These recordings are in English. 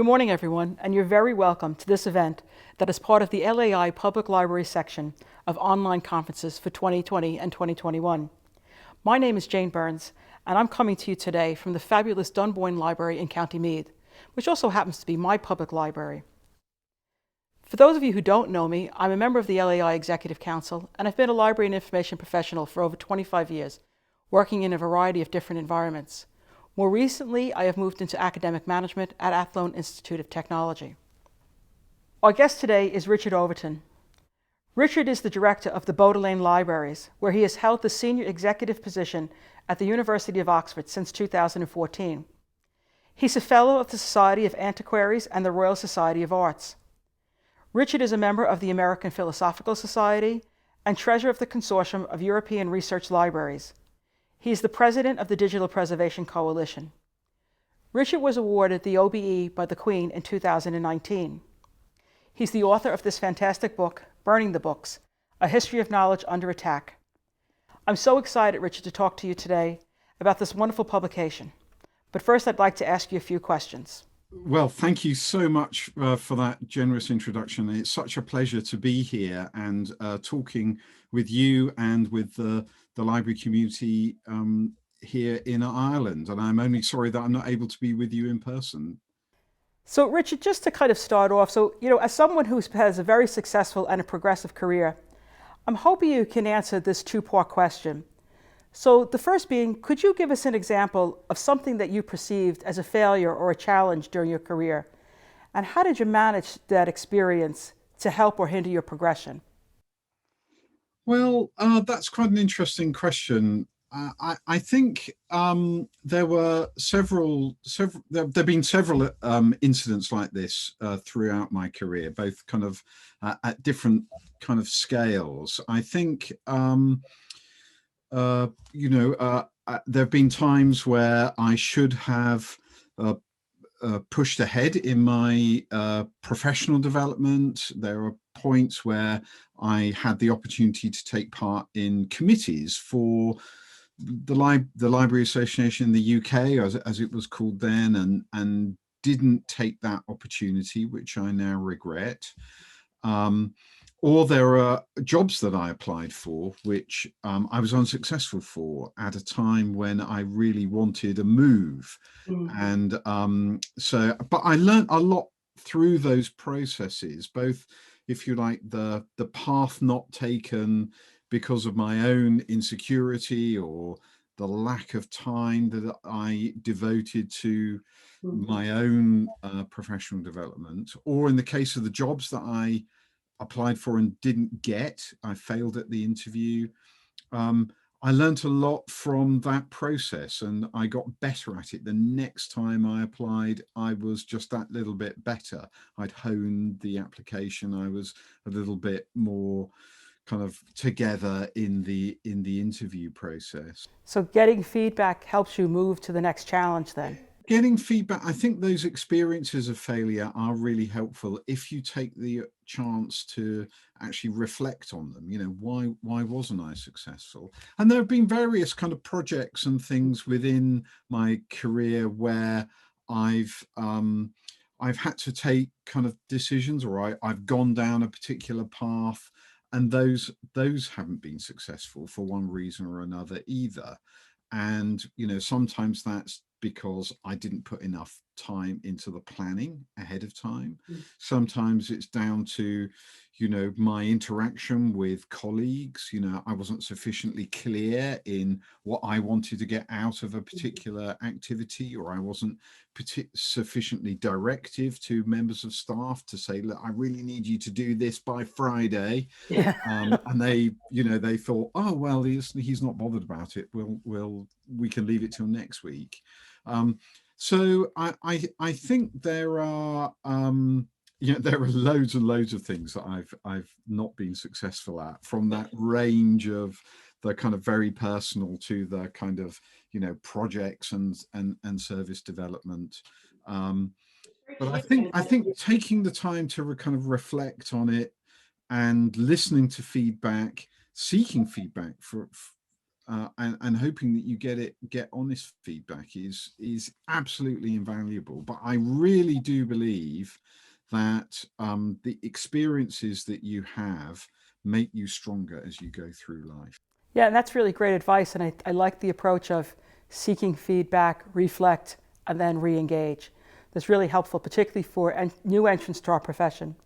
Good morning, everyone, and you're very welcome to this event that is part of the LAI Public Library section of online conferences for 2020 and 2021. My name is Jane Burns, and I'm coming to you today from the fabulous Dunboyne Library in County Meath, which also happens to be my public library. For those of you who don't know me, I'm a member of the LAI Executive Council, and I've been a library and information professional for over 25 years, working in a variety of different environments. More recently, I have moved into academic management at Athlone Institute of Technology. Our guest today is Richard Ovenden. Richard is the director of the Bodleian Libraries, where he has held the senior executive position at the University of Oxford since 2014. He's a fellow of the Society of Antiquaries and the Royal Society of Arts. Richard is a member of the American Philosophical Society and treasurer of the Consortium of European Research Libraries. He is the president of the Digital Preservation Coalition. Richard was awarded the OBE by the Queen in 2019. He's the author of this fantastic book, Burning the Books, A History of Knowledge Under Attack. I'm so excited, Richard, to talk to you today about this wonderful publication. But first, I'd like to ask you a few questions. Well, thank you so much for that generous introduction. It's such a pleasure to be here and talking with you and with the library community here in Ireland. And I'm only sorry that I'm not able to be with you in person. So, Richard, just to kind of start off, as someone who has a very successful and a progressive career, I'm hoping you can answer this two-part question. So the first being, could you give us an example of something that you perceived as a failure or a challenge during your career? And how did you manage that experience to help or hinder your progression? Well, that's quite an interesting question. I think there were there have been several incidents like this throughout my career, both kind of at different kind of scales. I think there have been times where I should have pushed ahead in my professional development. There are points where I had the opportunity to take part in committees for the Library Association in the UK, as it was called then, and didn't take that opportunity, which I now regret. Or there are jobs that I applied for, which I was unsuccessful for at a time when I really wanted a move. And but I learned a lot through those processes, both, if you like, the path not taken because of my own insecurity or the lack of time that I devoted to my own professional development, or in the case of the jobs that I applied for and didn't get, I failed at the interview. I learned a lot from that process and I got better at it. The next time I applied, I was just that little bit better. I'd honed the application. I was a little bit more kind of together in the interview process. So getting feedback helps you move to the next challenge then? Getting feedback, I think those experiences of failure are really helpful if you take the chance to actually reflect on them. Why wasn't I successful? And there have been various kind of projects and things within my career where I've had to take kind of decisions, or I've gone down a particular path, and those haven't been successful for one reason or another either. And sometimes that's because I didn't put enough time into the planning ahead of time. Sometimes it's down to, my interaction with colleagues. I wasn't sufficiently clear in what I wanted to get out of a particular activity, or I wasn't sufficiently directive to members of staff to say, look, I really need you to do this by Friday. Yeah. And they thought, oh, well, he's not bothered about it. We can leave it till next week. So I think there are loads and loads of things that I've not been successful at, from that range of the kind of very personal to the kind of projects and service development. But I think taking the time to kind of reflect on it and listening to feedback, seeking feedback and hoping that you get honest feedback is absolutely invaluable. But I really do believe that the experiences that you have make you stronger as you go through life. Yeah, and that's really great advice. And I like the approach of seeking feedback, reflect, and then re-engage. That's really helpful, particularly for new entrants to our profession.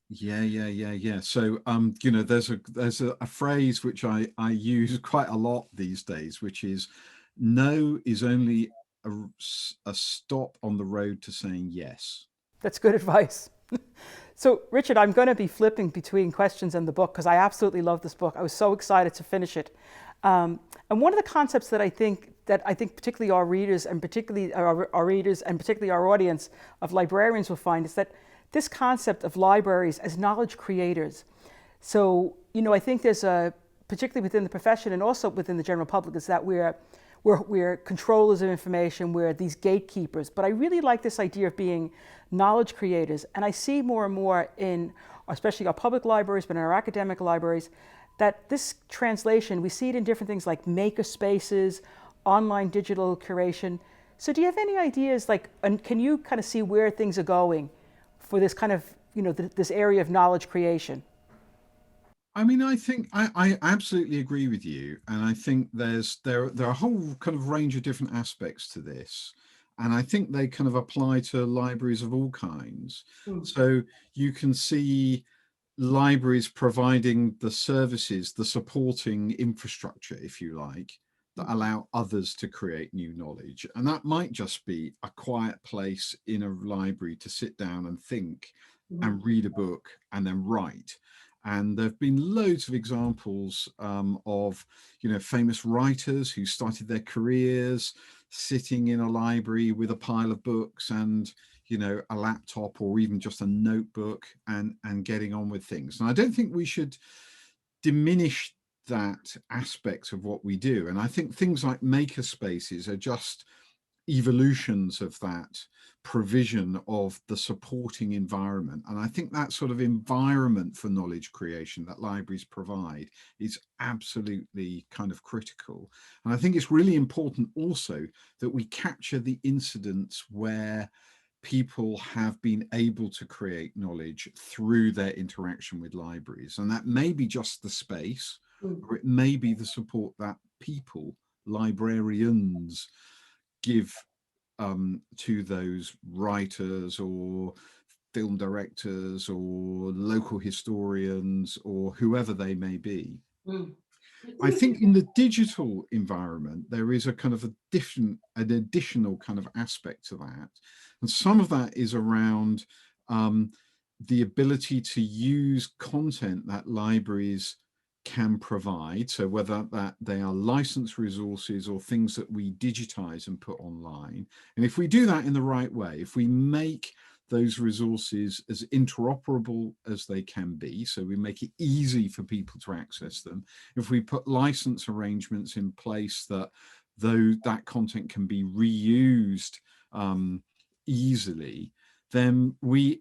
Yeah. So there's a phrase which I use quite a lot these days, which is no is only a, a stop on the road to saying yes. That's good advice. So, Richard, I'm going to be flipping between questions and the book because I absolutely love this book. I was so excited to finish it. And one of the concepts that I think particularly our readers and particularly our audience of librarians will find is that this concept of libraries as knowledge creators. So, I think there's a, particularly within the profession and also within the general public, is that we're controllers of information, we're these gatekeepers. But I really like this idea of being knowledge creators. And I see more and more in, especially our public libraries, but in our academic libraries, that this translation, we see it in different things like maker spaces, online digital curation. So do you have any ideas, like, and can you kind of see where things are going for this kind of, this area of knowledge creation? I mean, I think I absolutely agree with you, and I think there are a whole kind of range of different aspects to this, and I think they kind of apply to libraries of all kinds. Mm. So you can see libraries providing the services, the supporting infrastructure, if you like, that allow others to create new knowledge, and that might just be a quiet place in a library to sit down and think and read a book and then write. And there have been loads of examples of, famous writers who started their careers sitting in a library with a pile of books and, a laptop or even just a notebook and getting on with things. And I don't think we should diminish that aspect of what we do. And I think things like maker spaces are just evolutions of that provision of the supporting environment. And I think that sort of environment for knowledge creation that libraries provide is absolutely kind of critical. And I think it's really important also that we capture the incidents where people have been able to create knowledge through their interaction with libraries. And that may be just the space, or it may be the support that people, librarians, give to those writers or film directors or local historians or whoever they may be. Mm. I think in the digital environment, there is a kind of an additional kind of aspect to that. And some of that is around the ability to use content that libraries can provide. So whether that they are licensed resources or things that we digitize and put online. And if we do that in the right way, if we make those resources as interoperable as they can be, so we make it easy for people to access them, if we put license arrangements in place that though that content can be reused easily, then we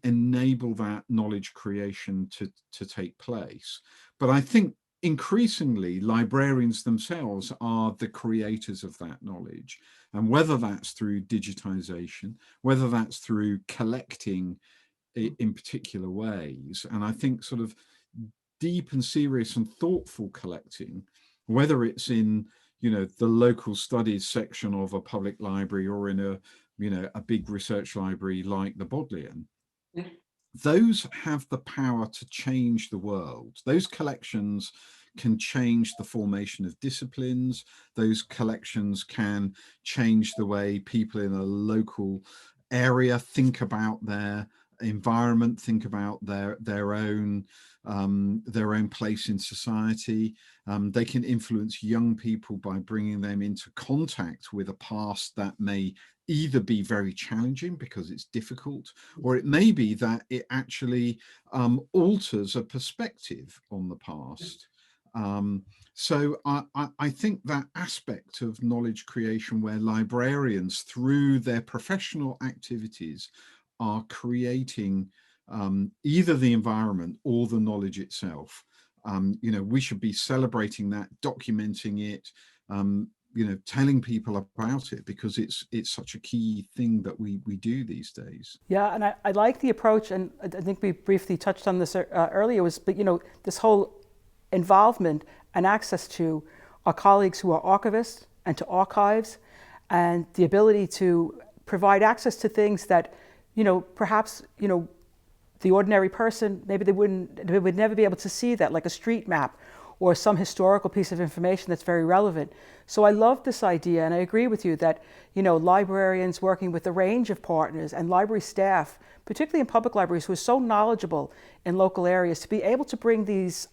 enable that knowledge creation to take place. But I think increasingly librarians themselves are the creators of that knowledge, and whether that's through digitization, whether that's through collecting in particular ways, and I think sort of deep and serious and thoughtful collecting, whether it's in the local studies section of a public library or in a big research library like the Bodleian, those have the power to change the world. Those collections can change the formation of disciplines. Those collections can change the way people in a local area think about their environment, think about their own place in society. They can influence young people by bringing them into contact with a past that may either be very challenging because it's difficult, or it may be that it actually alters a perspective on the past. So I think that aspect of knowledge creation where librarians, through their professional activities, are creating either the environment or the knowledge itself, We should be celebrating that, documenting it, telling people about it, because it's such a key thing that we do these days. Yeah, and I like the approach, and I think we briefly touched on this earlier. But this whole involvement and access to our colleagues who are archivists and to archives, and the ability to provide access to things that, perhaps the ordinary person, maybe they would never be able to see that, like a street map or some historical piece of information that's very relevant. So I love this idea, and I agree with you that, librarians working with a range of partners and library staff, particularly in public libraries, who are so knowledgeable in local areas, to be able to bring these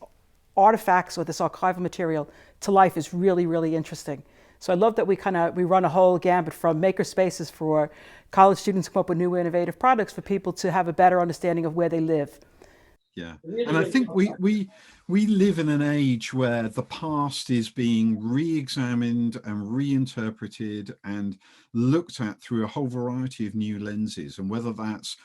artifacts or this archival material to life is really, really interesting. So I love that we run a whole gambit from maker spaces for college students to come up with new innovative products for people to have a better understanding of where they live. Yeah, and I think we live in an age where the past is being re-examined and reinterpreted and looked at through a whole variety of new lenses, and whether that's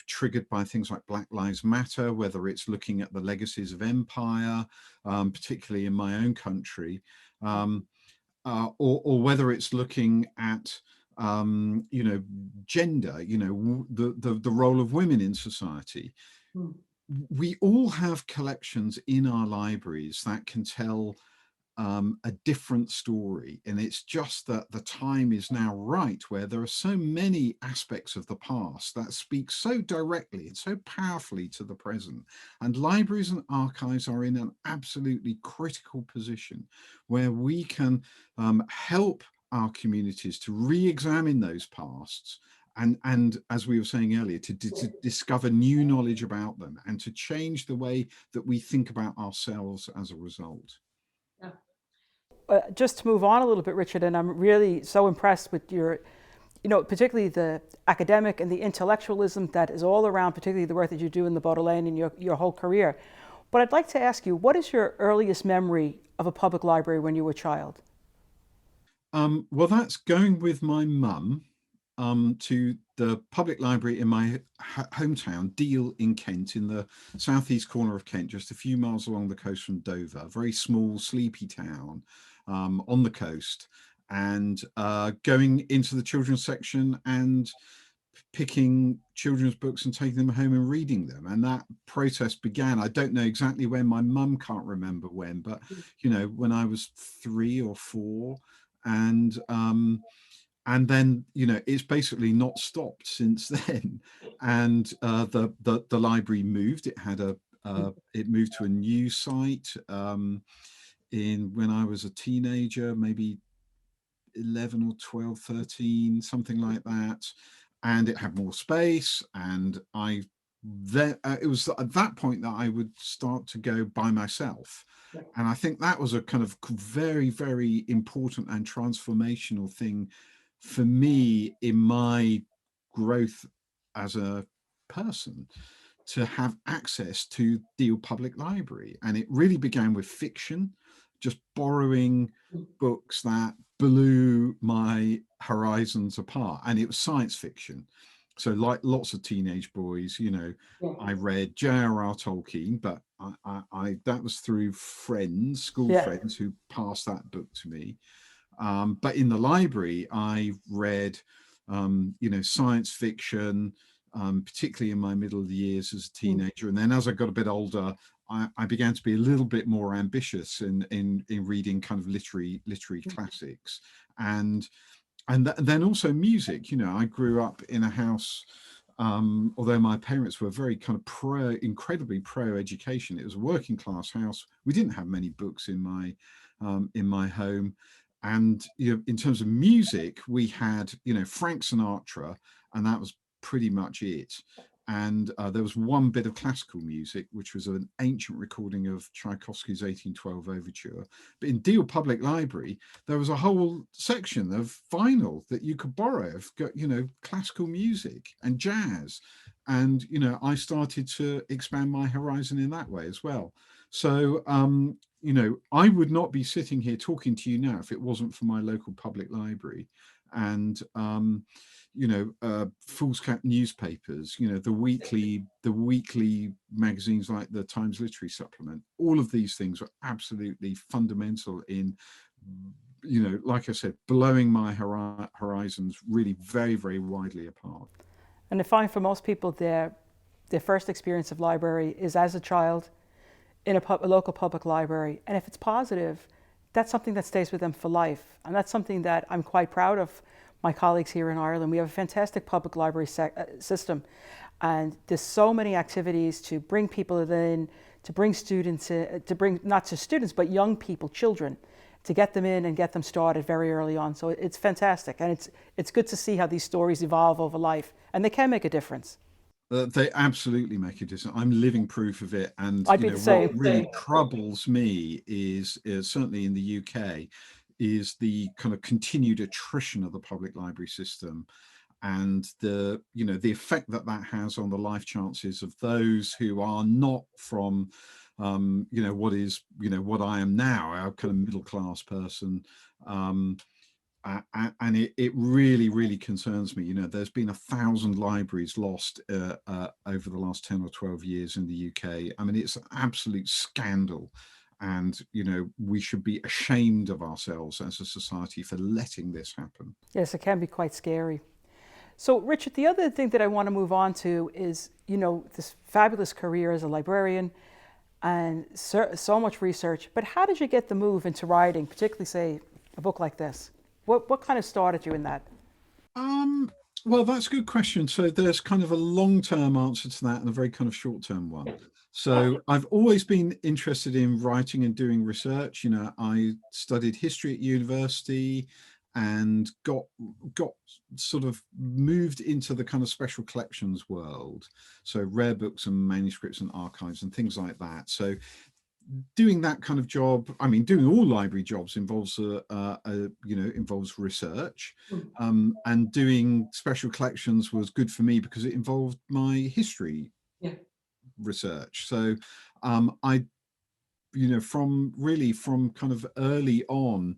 triggered by things like Black Lives Matter, whether it's looking at the legacies of empire, particularly in my own country, or whether it's looking at gender, the role of women in society. We all have collections in our libraries that can tell a different story, and it's just that the time is now right, where there are so many aspects of the past that speak so directly and so powerfully to the present, and libraries and archives are in an absolutely critical position where we can help our communities to re-examine those pasts, and as we were saying earlier, to discover new knowledge about them, and to change the way that we think about ourselves as a result. Just to move on a little bit, Richard, and I'm really so impressed with your, particularly the academic and the intellectualism that is all around, particularly the work that you do in the Baudelaire and your whole career. But I'd like to ask you, what is your earliest memory of a public library when you were a child? Well, that's going with my mum to the public library in my hometown, Deal in Kent, in the southeast corner of Kent, just a few miles along the coast from Dover, a very small, sleepy town on the coast, and going into the children's section and picking children's books and taking them home and reading them. And that process began, I don't know exactly when, my mum can't remember when, but when I was 3 or 4. And then it's basically not stopped since then. And the library moved. It moved to a new site in when I was a teenager, maybe 11 or 12, 13, something like that. And it had more space, and it was at that point that I would start to go by myself. And I think that was a kind of very, very important and transformational thing for me in my growth as a person, to have access to Deal Public Library. And it really began with fiction, just borrowing books that blew my horizons apart. And it was science fiction. So like lots of teenage boys, I read J.R.R. Tolkien, but I that was through friends, school friends, who passed that book to me. But in the library, I read, science fiction, particularly in my middle years as a teenager. And then as I got a bit older, I began to be a little bit more ambitious in reading kind of literary classics, and then also music. I grew up in a house, although my parents were very kind of incredibly pro education. It was a working class house. We didn't have many books in my home. And in terms of music, we had Frank Sinatra, and that was pretty much it. And there was one bit of classical music, which was an ancient recording of Tchaikovsky's 1812 Overture. But in Deal Public Library, there was a whole section of vinyl that you could borrow of, classical music and jazz. And, I started to expand my horizon in that way as well. So, I would not be sitting here talking to you now if it wasn't for my local public library. and foolscap newspapers, the weekly magazines like the Times Literary Supplement. All of these things were absolutely fundamental in, like I said, blowing my horizons really very, very widely apart. And I find for most people, their first experience of library is as a child in a local public library. And if it's positive, that's something that stays with them for life. And that's something that I'm quite proud of my colleagues here in Ireland. We have a fantastic public library system. And there's so many activities to bring people in, to bring students in, to bring not just students, but young people, children, to get them in and get them started very early on. So it's fantastic. And it's good to see how these stories evolve over life. And they can make a difference. They absolutely make a difference. I'm living proof of it. And I'd be the what same. really troubles me is certainly in the UK, is the kind of continued attrition of the public library system, and the effect that that has on the life chances of those who are not from what I am now, a kind of middle class person. And it really, really concerns me. There's been 1,000 libraries lost over the last 10 or 12 years in the UK. I mean, it's an absolute scandal. And, we should be ashamed of ourselves as a society for letting this happen. Yes, it can be quite scary. So, Richard, the other thing that I want to move on to is, this fabulous career as a librarian and so much research. But how did you get the move into writing, particularly, say, a book like this? What kind of started you in that? Well, that's a good question. So there's kind of a long-term answer to that and a very kind of short-term one. So I've always been interested in writing and doing research. I studied history at university and got sort of moved into the kind of special collections world. So rare books and manuscripts and archives and things like that. So doing that kind of job, I mean, doing all library jobs involves involves research, and doing special collections was good for me because it involved my history research. So I from kind of early on,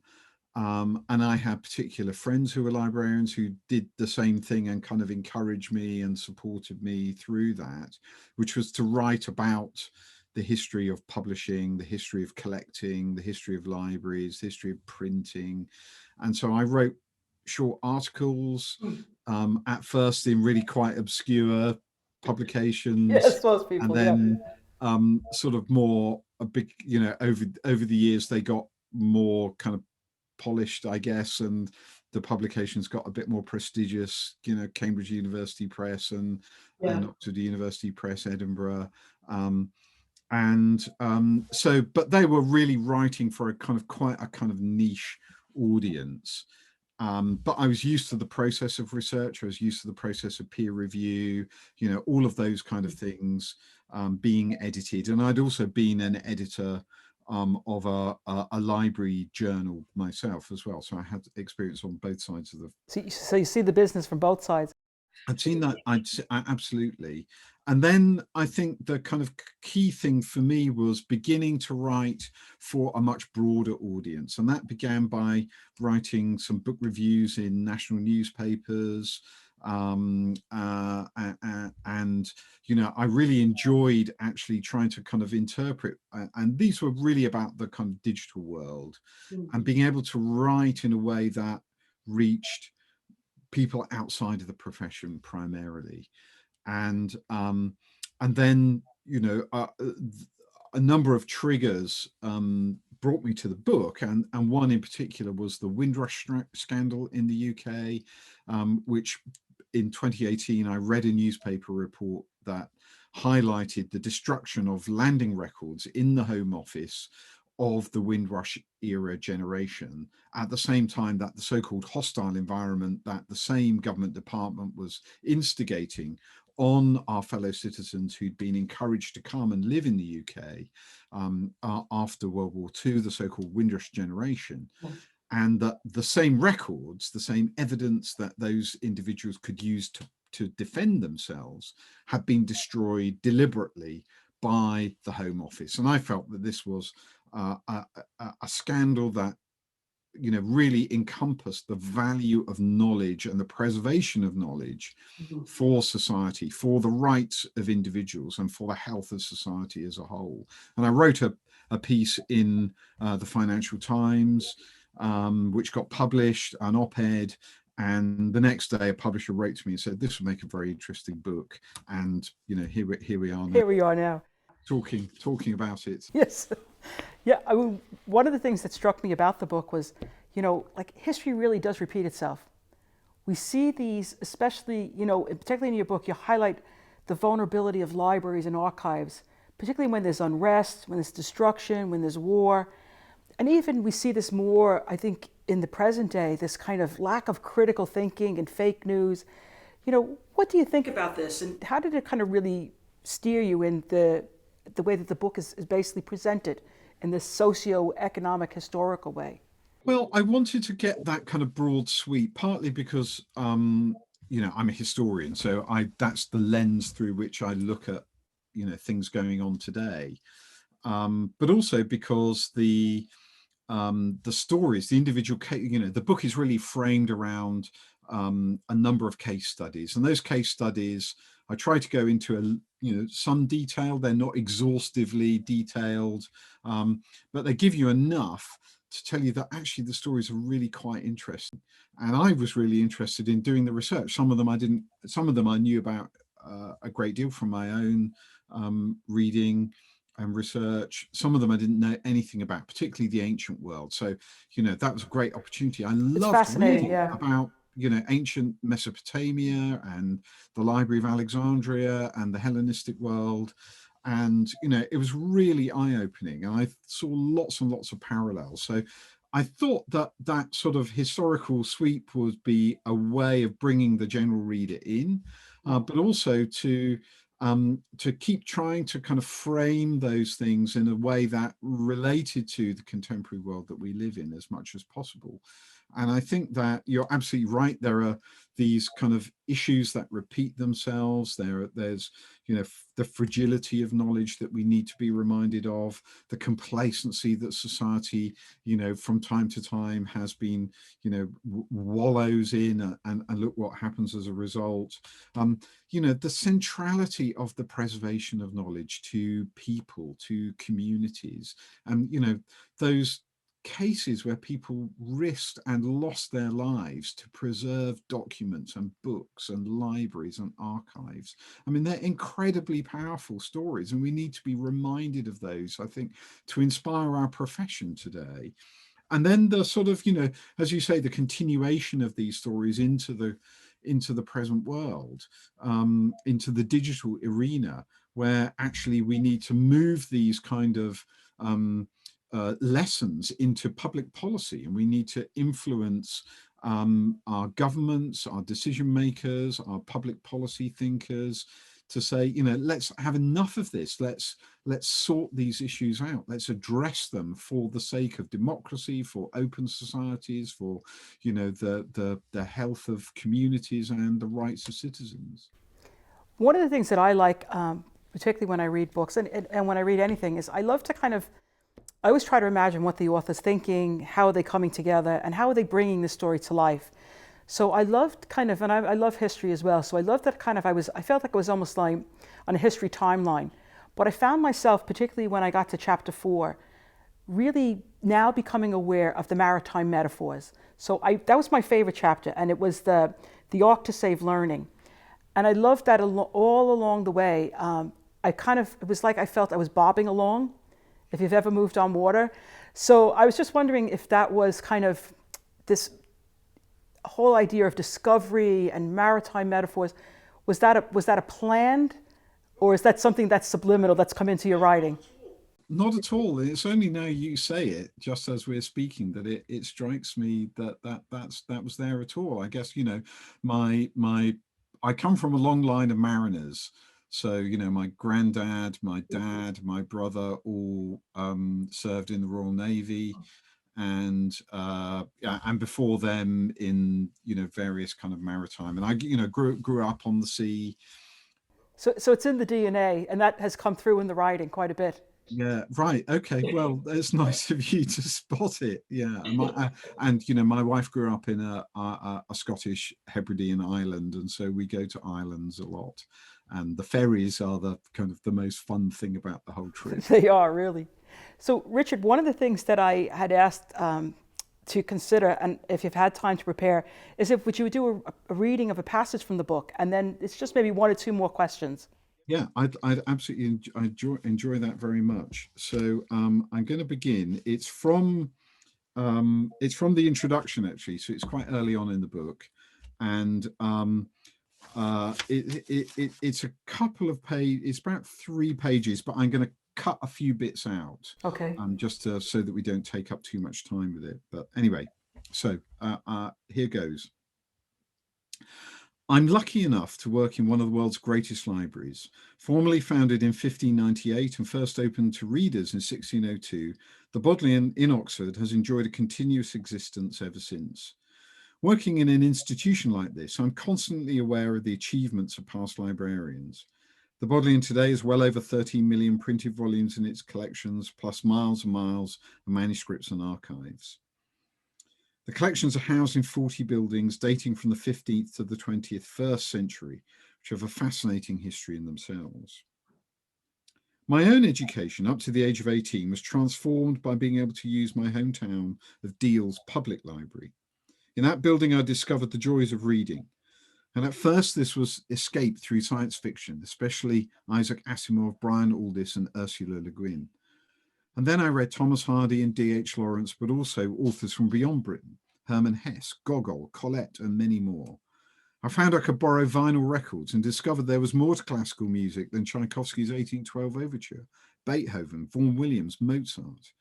and I had particular friends who were librarians who did the same thing and kind of encouraged me and supported me through that, which was to write about the history of publishing, the history of collecting, the history of libraries, the history of printing. And so I wrote short articles, at first in really quite obscure publications, Yes, most and people, yeah. then sort of more a big, over the years they got more kind of polished, I guess, and the publications got a bit more prestigious, Cambridge University Press and Oxford University Press, Edinburgh. But they were really writing for quite a kind of niche audience. But I was used to the process of research. I was used to the process of peer review, all of those kind of things, being edited. And I'd also been an editor of a library journal myself as well. So I had experience on both sides of the. So you see the business from both sides. I'd seen that. Absolutely. And then I think the kind of key thing for me was beginning to write for a much broader audience. And that began by writing some book reviews in national newspapers. And, I really enjoyed actually trying to kind of interpret, and these were really about the kind of digital world, and being able to write in a way that reached people outside of the profession primarily. And then a number of triggers brought me to the book, and one in particular was the Windrush scandal in the UK, which in 2018 I read a newspaper report that highlighted the destruction of landing records in the Home Office of the Windrush era generation, at the same time that the so-called hostile environment that the same government department was instigating on our fellow citizens who'd been encouraged to come and live in the UK after World War II, the so-called Windrush generation. And that the same records, the same evidence that those individuals could use to defend themselves had been destroyed deliberately by the Home Office. And I felt that this was a scandal that really encompass the value of knowledge and the preservation of knowledge for society, for the rights of individuals, and for the health of society as a whole. And I wrote a piece in the Financial Times, which got published, an op-ed, and the next day a publisher wrote to me and said this would make a very interesting book. And here we are now, Here we are now. talking about it. Yes. Yeah, I mean, one of the things that struck me about the book was, like history really does repeat itself. We see these, especially, particularly in your book, you highlight the vulnerability of libraries and archives, particularly when there's unrest, when there's destruction, when there's war. And even we see this more, I think, in the present day, this kind of lack of critical thinking and fake news. What do you think about this? And how did it kind of really steer you in the way that the book is basically presented in this socio-economic historical way? Well, I wanted to get that kind of broad sweep, partly because I'm a historian, so that's the lens through which I look at things going on today, but also because the stories, the individual case, the book is really framed around a number of case studies, and those case studies I try to go into some detail. They're not exhaustively detailed, but they give you enough to tell you that actually the stories are really quite interesting. And I was really interested in doing the research. Some of them I didn't, some of them I knew about a great deal from my own reading and research. Some of them I didn't know anything about, particularly the ancient world. So, that was a great opportunity. I loved reading about, ancient Mesopotamia and the Library of Alexandria and the Hellenistic world. And, it was really eye-opening. And I saw lots and lots of parallels. So I thought that sort of historical sweep would be a way of bringing the general reader in, but also to keep trying to kind of frame those things in a way that related to the contemporary world that we live in as much as possible. And I think that you're absolutely right. There are these kind of issues that repeat themselves. There's the fragility of knowledge that we need to be reminded of, the complacency that society, from time to time has been, wallows in, and look what happens as a result. The centrality of the preservation of knowledge to people, to communities, and those cases where people risked and lost their lives to preserve documents and books and libraries and archives. I mean, they're incredibly powerful stories, and we need to be reminded of those, I think, to inspire our profession today. And then the sort of, as you say, the continuation of these stories into the present world, into the digital arena, where actually we need to move these kind of lessons into public policy, and we need to influence our governments, our decision makers, our public policy thinkers, to say, let's have enough of this. Let's sort these issues out. Let's address them for the sake of democracy, for open societies, for the health of communities and the rights of citizens. One of the things that I like, particularly when I read books and when I read anything, is I love to I always try to imagine what the author's thinking, how are they coming together, and how are they bringing the story to life. So I loved and I love history as well. So I loved that I felt like it was almost like on a history timeline. But I found myself, particularly when I got to chapter 4, really now becoming aware of the maritime metaphors. So that was my favorite chapter, and it was the arc to save learning. And I loved that all along the way. It was like I felt I was bobbing along, if you've ever moved on water. So I was just wondering if that was kind of this whole idea of discovery and maritime metaphors, was that a planned, or is that something that's subliminal that's come into your writing? Not at all. It's only now you say it, just as we're speaking, that it strikes me that was there at all. I guess, I come from a long line of mariners. So, my granddad, my dad, my brother all served in the Royal Navy, and before them in various kind of maritime. And I grew up on the sea. So it's in the DNA, and that has come through in the writing quite a bit. Yeah, right. Okay. Well, it's nice of you to spot it. Yeah. And you know, my wife grew up in a Scottish Hebridean island, and so we go to islands a lot. And the ferries are the kind of the most fun thing about the whole trip. They are really. So, Richard, one of the things that I had asked to consider, and if you've had time to prepare, is if would you do a reading of a passage from the book, and then it's just maybe one or two more questions. Yeah, I'd absolutely enjoy that very much. So I'm going to begin. It's from the introduction actually, so it's quite early on in the book, and it's a couple of pages. It's about 3 pages, but I'm going to cut a few bits out, Okay. just so that we don't take up too much time with it. But anyway, so here goes. I'm lucky enough to work in one of the world's greatest libraries. Formerly founded in 1598 and first opened to readers in 1602, the Bodleian in Oxford has enjoyed a continuous existence ever since. Working in an institution like this, I'm constantly aware of the achievements of past librarians. The Bodleian today is well over 13 million printed volumes in its collections, plus miles and miles of manuscripts and archives. The collections are housed in 40 buildings dating from the 15th to the 21st century, which have a fascinating history in themselves. My own education up to the age of 18 was transformed by being able to use my hometown of Deal's public library. In that building, I discovered the joys of reading. And at first, this was escape through science fiction, especially Isaac Asimov, Brian Aldiss, and Ursula Le Guin. And then I read Thomas Hardy and D.H. Lawrence, but also authors from beyond Britain, Hermann Hesse, Gogol, Colette, and many more. I found I could borrow vinyl records and discovered there was more to classical music than Tchaikovsky's 1812 Overture, Beethoven, Vaughan Williams, Mozart.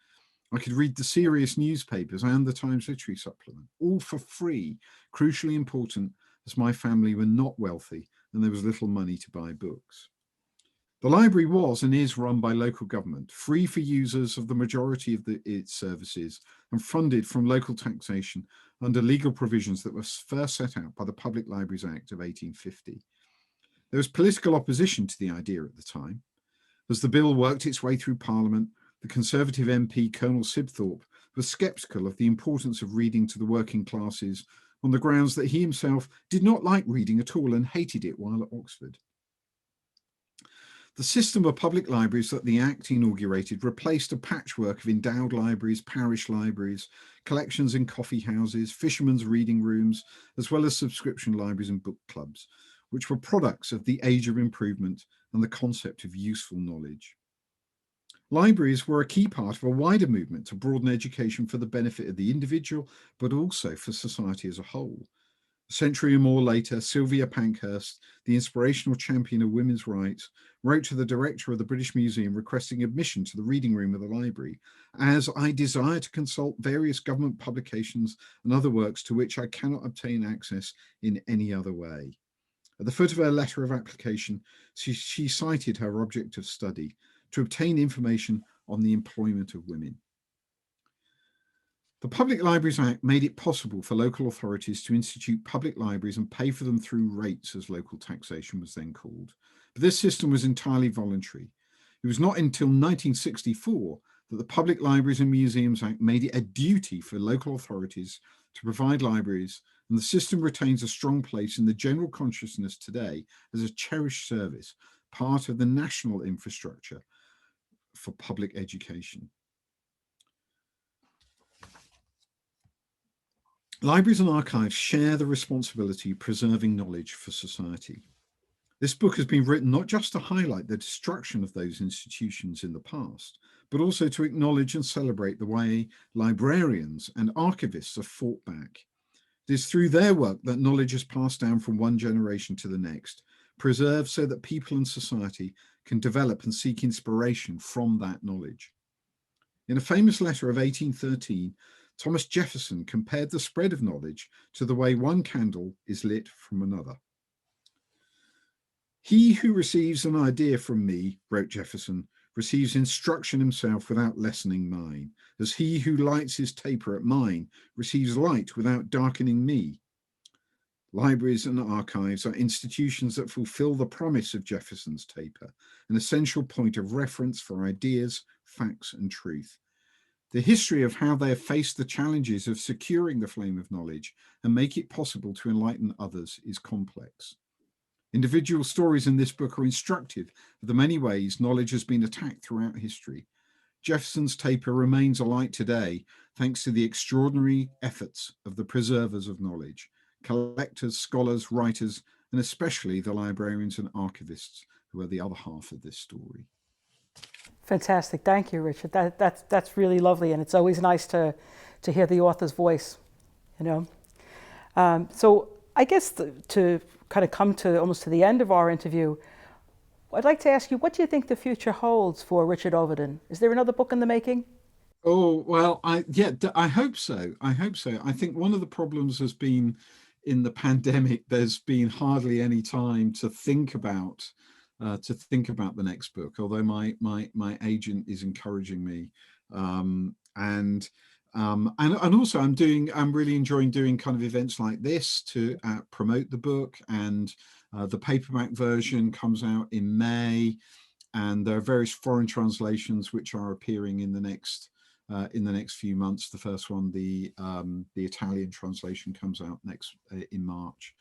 I could read the serious newspapers and the Times Literary Supplement, all for free, crucially important as my family were not wealthy and there was little money to buy books. The library was and is run by local government, free for users of the majority of its services, and funded from local taxation under legal provisions that were first set out by the Public Libraries Act of 1850. There was political opposition to the idea at the time. As the bill worked its way through Parliament, the Conservative MP Colonel Sibthorpe was sceptical of the importance of reading to the working classes on the grounds that he himself did not like reading at all and hated it while at Oxford. The system of public libraries that the Act inaugurated replaced a patchwork of endowed libraries, parish libraries, collections in coffee houses, fishermen's reading rooms, as well as subscription libraries and book clubs, which were products of the age of improvement and the concept of useful knowledge. Libraries were a key part of a wider movement to broaden education for the benefit of the individual, but also for society as a whole. A century or more later, Sylvia Pankhurst, the inspirational champion of women's rights, wrote to the director of the British Museum requesting admission to the reading room of the library, as I desire to consult various government publications and other works to which I cannot obtain access in any other way. At the foot of her letter of application, she cited her object of study, to obtain information on the employment of women. The Public Libraries Act made it possible for local authorities to institute public libraries and pay for them through rates, as local taxation was then called. But this system was entirely voluntary. It was not until 1964 that the Public Libraries and Museums Act made it a duty for local authorities to provide libraries, and the system retains a strong place in the general consciousness today as a cherished service, part of the national infrastructure for public education. Libraries and archives share the responsibility of preserving knowledge for society. This book has been written not just to highlight the destruction of those institutions in the past, but also to acknowledge and celebrate the way librarians and archivists have fought back. It is through their work that knowledge is passed down from one generation to the next, preserved so that people and society can develop and seek inspiration from that knowledge. In a famous letter of 1813, Thomas Jefferson compared the spread of knowledge to the way one candle is lit from another. He who receives an idea from me, wrote Jefferson, receives instruction himself without lessening mine, as he who lights his taper at mine receives light without darkening me. Libraries and archives are institutions that fulfill the promise of Jefferson's taper, an essential point of reference for ideas, facts, and truth. The history of how they have faced the challenges of securing the flame of knowledge and make it possible to enlighten others is complex. Individual stories in this book are instructive of the many ways knowledge has been attacked throughout history. Jefferson's taper remains alight today thanks to the extraordinary efforts of the preservers of knowledge, collectors, scholars, writers, and especially the librarians and archivists who are the other half of this story. Fantastic. Thank you, Richard. That's really lovely, and it's always nice to hear the author's voice, you know. So I guess to kind of come to almost to the end of our interview, I'd like to ask you, what do you think the future holds for Richard Ovenden? Is there another book in the making? Oh, well, I hope so. I hope so. I think one of the problems has been in the pandemic, there's been hardly any time to think about the next book, although my agent is encouraging me. And also I'm really enjoying doing kind of events like this to promote the book, and the paperback version comes out in May, and there are various foreign translations which are appearing in the next few months. The first one, the Italian translation, comes out next in March.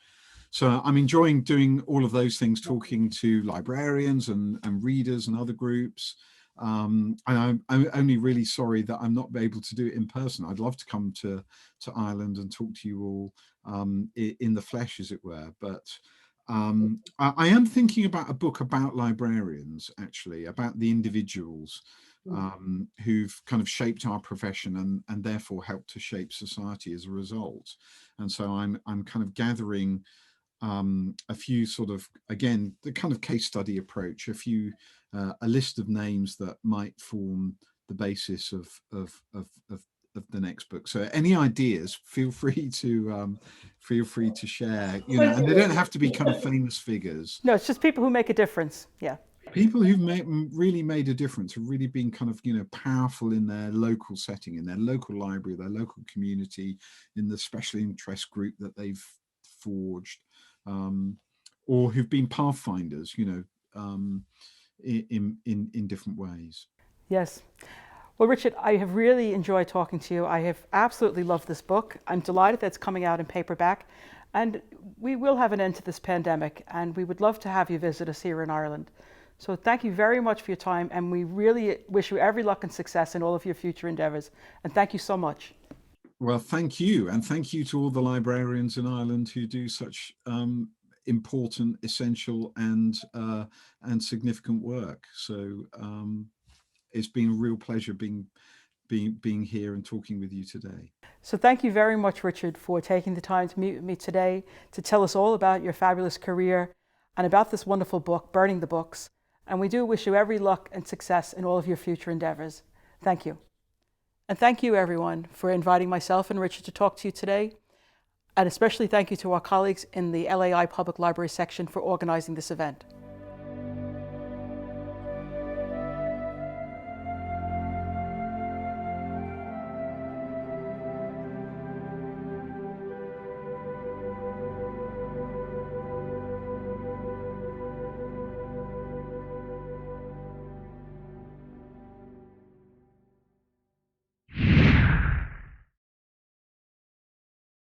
So I'm enjoying doing all of those things, talking to librarians and readers and other groups. And I'm only really sorry that I'm not able to do it in person. I'd love to come to Ireland and talk to you all in the flesh, as it were. But I am thinking about a book about librarians, actually, about the individuals who've kind of shaped our profession and therefore helped to shape society as a result. And so I'm kind of gathering a few sort of, again, the kind of case study approach, a list of names that might form the basis of the next book. So any ideas, feel free to share, you know, and they don't have to be kind of famous figures. No, it's just people who make a difference. Yeah. People who've really made a difference, have really been kind of, you know, powerful in their local setting, in their local library, their local community, in the special interest group that they've forged, or who've been pathfinders, you know, in different ways. Yes. Well, Richard, I have really enjoyed talking to you. I have absolutely loved this book. I'm delighted that it's coming out in paperback, and we will have an end to this pandemic, and we would love to have you visit us here in Ireland. So thank you very much for your time, and we really wish you every luck and success in all of your future endeavours. And thank you so much. Well, thank you. And thank you to all the librarians in Ireland who do such important, essential and significant work. So it's been a real pleasure being here and talking with you today. So thank you very much, Richard, for taking the time to meet with me today to tell us all about your fabulous career and about this wonderful book, Burning the Books. And we do wish you every luck and success in all of your future endeavors. Thank you. And thank you, everyone, for inviting myself and Richard to talk to you today. And especially thank you to our colleagues in the LAI Public Library section for organizing this event.